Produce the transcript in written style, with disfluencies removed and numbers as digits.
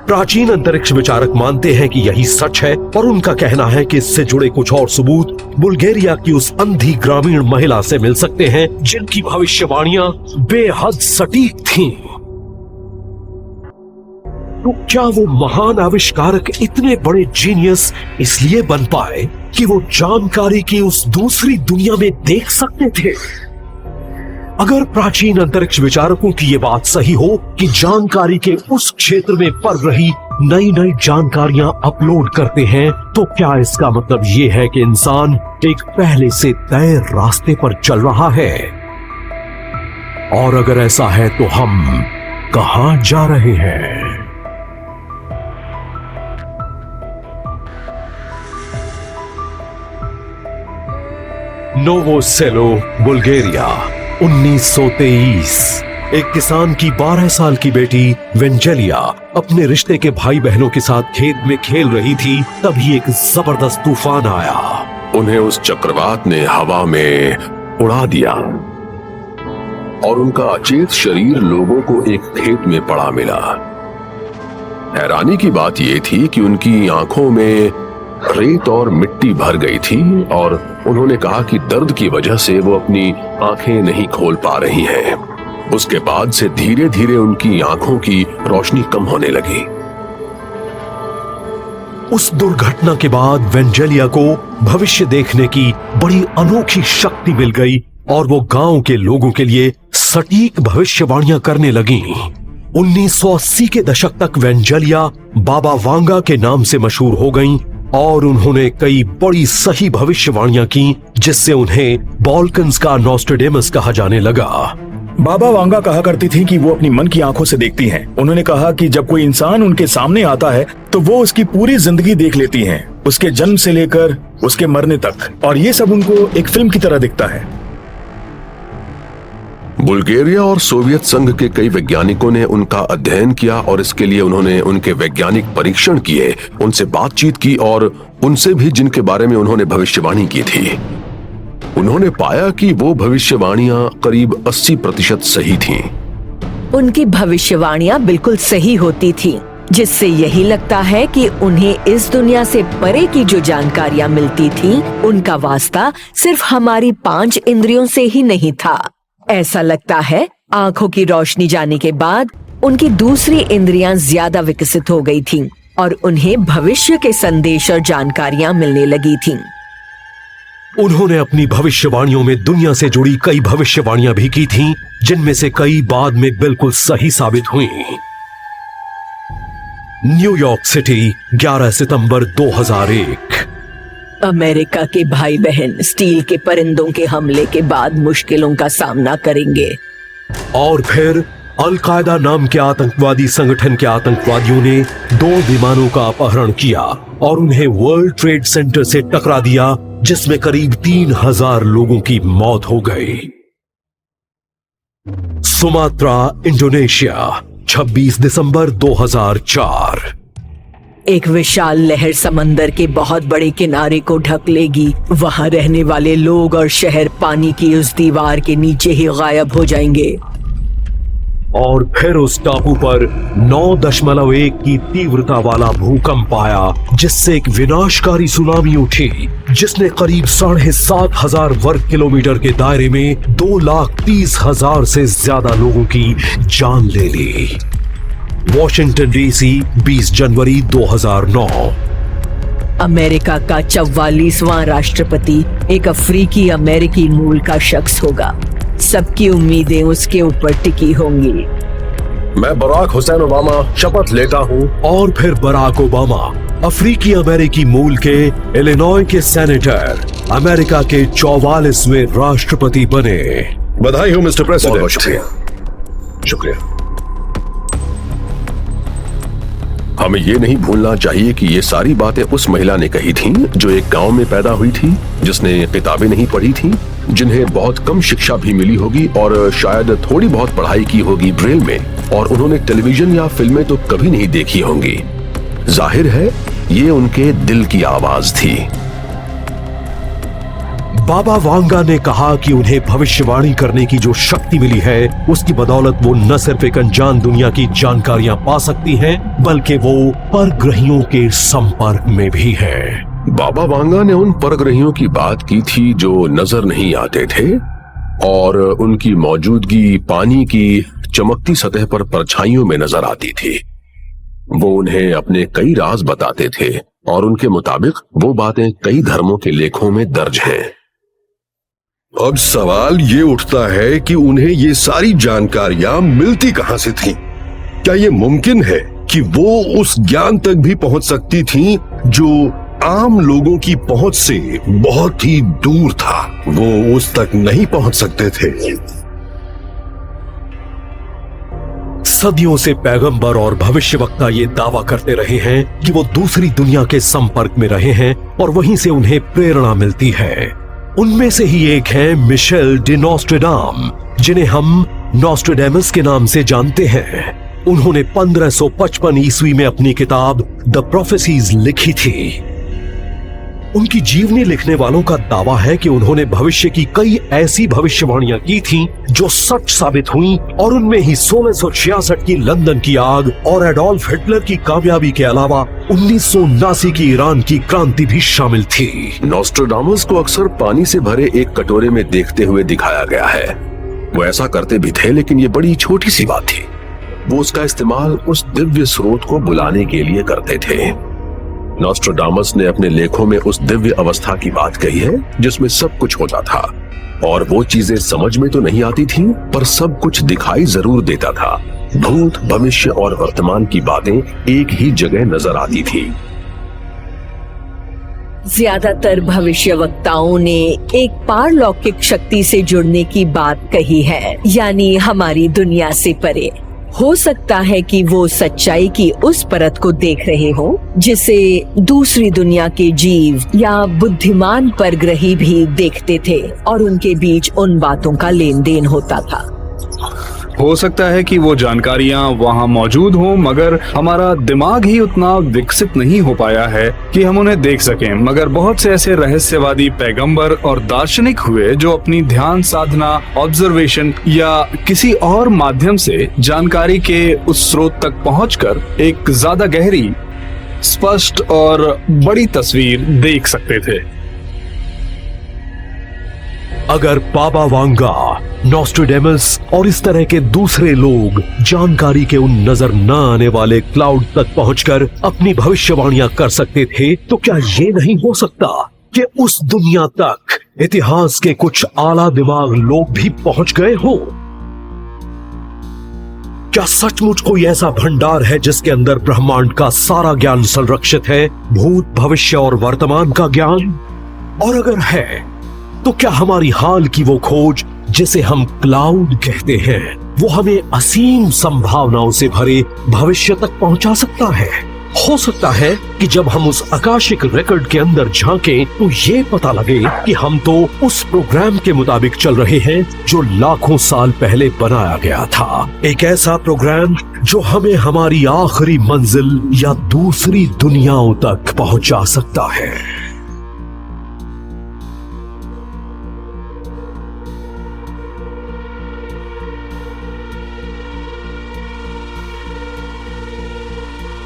प्राचीन अंतरिक्ष विचारक मानते हैं कि यही सच है और उनका कहना है कि इससे जुड़े कुछ और सबूत बुल्गारिया की उस अंधी ग्रामीण महिला से मिल सकते हैं जिनकी भविष्यवाणियां बेहद सटीक थीं। तो क्या वो महान आविष्कारक इतने बड़े जीनियस इसलिए बन पाए कि वो जानकारी की उस दूसरी दुनिया में देख सकते थे? अगर प्राचीन अंतरिक्ष विचारकों की ये बात सही हो कि जानकारी के उस क्षेत्र में पड़ रही नई नई जानकारियां अपलोड करते हैं, तो क्या इसका मतलब ये है कि इंसान एक पहले से तय रास्ते पर चल रहा है? और अगर ऐसा है तो हम कहां जा रहे हैं? नोवो सेलो, बुल्गारिया, 1923। एक किसान की 12 साल की बेटी वेंजेलिया अपने रिश्ते के भाई बहनों के साथ खेत में खेल रही थी, तभी एक जबरदस्त तूफान आया। उन्हें उस चक्रवात ने हवा में उड़ा दिया और उनका अचेत शरीर लोगों को एक खेत में पड़ा मिला। हैरानी की बात यह थी कि उनकी आंखों में रेत और मिट्टी भर गई थी और उन्होंने कहा कि दर्द की वजह से वो अपनी आंखें नहीं खोल पा रही हैं। उसके बाद से धीरे धीरे उनकी आंखों की रोशनी कम होने लगी। उस दुर्घटना के बाद वेंजेलिया को भविष्य देखने की बड़ी अनोखी शक्ति मिल गई और वो गांव के लोगों के लिए सटीक भविष्यवाणियां करने लगी। 1980 के दशक तक वेंजेलिया बाबा वांगा के नाम से मशहूर हो गईं और उन्होंने कई बड़ी सही भविष्यवाणियां की, जिससे उन्हें बाल्कन्स का नॉस्ट्रेडेमस कहा जाने लगा। बाबा वांगा कहा करती थी कि वो अपनी मन की आंखों से देखती हैं। उन्होंने कहा कि जब कोई इंसान उनके सामने आता है तो वो उसकी पूरी जिंदगी देख लेती हैं, उसके जन्म से लेकर उसके मरने तक, और ये सब उनको एक फिल्म की तरह दिखता है। बुल्गारिया और सोवियत संघ के कई वैज्ञानिकों ने उनका अध्ययन किया और इसके लिए उन्होंने उनके वैज्ञानिक परीक्षण किए, उनसे बातचीत की और उनसे भी जिनके बारे में उन्होंने भविष्यवाणी की थी। उन्होंने पाया कि वो भविष्यवाणियां करीब 80% सही थीं। उनकी भविष्यवाणियां बिल्कुल सही होती थीं, जिससे यही लगता है कि उन्हें इस दुनिया से परे की जो जानकारियां मिलती थीं, उनका वास्ता सिर्फ हमारी 5 इंद्रियों से ही नहीं था। ऐसा लगता है आंखों की रोशनी जाने के बाद उनकी दूसरी इंद्रियां ज्यादा विकसित हो गई थीं और उन्हें भविष्य के संदेश और जानकारियां मिलने लगी थीं। उन्होंने अपनी भविष्यवाणियों में दुनिया से जुड़ी कई भविष्यवाणियां भी की थीं, जिनमें से कई बाद में बिल्कुल सही साबित हुई। न्यूयॉर्क सिटी, 11 सितंबर 2001। अमेरिका के भाई बहन स्टील के परिंदों के हमले के बाद मुश्किलों का सामना करेंगे। और फिर अल-कायदा नाम के आतंकवादी संगठन के आतंकवादियों ने 2 विमानों का अपहरण किया और उन्हें वर्ल्ड ट्रेड सेंटर से टकरा दिया, जिसमें करीब 3000 लोगों की मौत हो गई। सुमात्रा, इंडोनेशिया, 26 दिसंबर 2004। एक विशाल लहर समंदर के बहुत बड़े किनारे को ढक लेगी। वहां रहने वाले लोग और शहर पानी की उस दीवार के नीचे ही गायब हो जाएंगे। और फिर उस टापू पर 9.1 की तीव्रता वाला भूकंप आया, जिससे एक विनाशकारी सुनामी उठी, जिसने करीब 7,500 वर्ग किलोमीटर के दायरे में 2,30,000 से ज्यादा लोगों की जान ले ली। वॉशिंगटन डीसी, 20 जनवरी 2009। अमेरिका का 44वां राष्ट्रपति एक अफ्रीकी अमेरिकी मूल का शख्स होगा। सबकी उम्मीदें उसके ऊपर टिकी होंगी। मैं बराक हुसैन ओबामा शपथ लेता हूँ। और फिर बराक ओबामा अफ्रीकी अमेरिकी मूल के इलिनॉय के सेनेटर, अमेरिका के 44वें राष्ट्रपति बने। बधाई हो मिस्टर प्रेसिडेंट। बहुत शुक्रिया। शुक्रिया। हमें ये नहीं भूलना चाहिए कि ये सारी बातें उस महिला ने कही थीं जो एक गांव में पैदा हुई थी, जिसने किताबें नहीं पढ़ी थीं, जिन्हें बहुत कम शिक्षा भी मिली होगी और शायद थोड़ी बहुत पढ़ाई की होगी ब्रेल में, और उन्होंने टेलीविजन या फिल्में तो कभी नहीं देखी होंगी। जाहिर है ये उनके दिल की आवाज थी। बाबा वांगा ने कहा कि उन्हें भविष्यवाणी करने की जो शक्ति मिली है, उसकी बदौलत वो न सिर्फ एक अनजान दुनिया की जानकारियां पा सकती हैं, बल्कि वो परग्रहियों के संपर्क में भी है। बाबा वांगा ने उन परग्रहियों की बात की थी जो नजर नहीं आते थे और उनकी मौजूदगी पानी की चमकती सतह पर परछाइयों में नजर आती थी। वो उन्हें अपने कई राज बताते थे और उनके मुताबिक वो बातें कई धर्मों के लेखों में दर्ज हैं। अब सवाल ये उठता है कि उन्हें ये सारी जानकारियां मिलती कहां से थीं? क्या ये मुमकिन है कि वो उस ज्ञान तक भी पहुंच सकती थीं जो आम लोगों की पहुंच से बहुत ही दूर था? वो उस तक नहीं पहुंच सकते थे। सदियों से पैगंबर और भविष्यवक्ता ये दावा करते रहे हैं कि वो दूसरी दुनिया के संपर्क में रहे हैं और वहीं से उन्हें प्रेरणा मिलती है। उनमें से ही एक है मिशेल डी नोस्ट्रेडाम, जिन्हें हम नोस्ट्रेडेमस के नाम से जानते हैं। उन्होंने 1555 ईस्वी में अपनी किताब द प्रोफेसीज लिखी थी। उनकी जीवनी लिखने वालों का दावा है कि उन्होंने भविष्य की कई ऐसी भविष्यवाणियां की थीं जो सच साबित हुई और उनमें ही 1666 की लंदन की आग और एडोल्फ हिटलर की कामयाबी के अलावा 1979 की ईरान की क्रांति भी शामिल थी। नोस्ट्राडामस को अक्सर पानी से भरे एक कटोरे में देखते हुए दिखाया गया है। वो ऐसा करते भी थे, लेकिन ये बड़ी छोटी सी बात थी। वो उसका इस्तेमाल उस दिव्य स्रोत को बुलाने के लिए करते थे। नोस्ट्राडामस ने अपने लेखों में उस दिव्य अवस्था की बात कही है जिसमें सब कुछ होता था और वो चीजें समझ में तो नहीं आती थीं, पर सब कुछ दिखाई जरूर देता था। भूत, भविष्य और वर्तमान की बातें एक ही जगह नजर आती थी। ज्यादातर भविष्यवक्ताओं ने एक पारलौकिक शक्ति से जुड़ने की बात कही है, यानी हमारी दुनिया से परे। हो सकता है कि वो सच्चाई की उस परत को देख रहे हो जिसे दूसरी दुनिया के जीव या बुद्धिमान परग्रही भी देखते थे और उनके बीच उन बातों का लेन देन होता था। हो सकता है कि वो जानकारियां वहां मौजूद हों, मगर हमारा दिमाग ही उतना विकसित नहीं हो पाया है कि हम उन्हें देख सकें। मगर बहुत से ऐसे रहस्यवादी पैगंबर और दार्शनिक हुए जो अपनी ध्यान साधना, ऑब्जर्वेशन या किसी और माध्यम से जानकारी के उस स्रोत तक पहुंचकर एक ज्यादा गहरी, स्पष्ट और बड़ी तस्वीर देख सकते थे। अगर बाबा वांगा, नोस्ट्राडेमस और इस तरह के दूसरे लोग जानकारी के उन नजर न आने वाले क्लाउड तक पहुंचकर अपनी भविष्यवाणियां कर सकते थे, तो क्या ये नहीं हो सकता कि उस दुनिया तक इतिहास के कुछ आला दिमाग लोग भी पहुंच गए हो? क्या सचमुच कोई ऐसा भंडार है जिसके अंदर ब्रह्मांड का सारा ज्ञान संरक्षित है, भूत, भविष्य और वर्तमान का ज्ञान? और अगर है तो क्या हमारी हाल की वो खोज जिसे हम क्लाउड कहते हैं, वो हमें असीम संभावनाओं से भरे भविष्य तक पहुंचा सकता है? हो सकता है कि जब हम उस आकाशिक रिकॉर्ड के अंदर झांकें तो ये पता लगे कि हम तो उस प्रोग्राम के मुताबिक चल रहे हैं जो लाखों साल पहले बनाया गया था। एक ऐसा प्रोग्राम जो हमें हमारी आखिरी मंजिल या दूसरी दुनियाओं तक पहुंचा सकता है।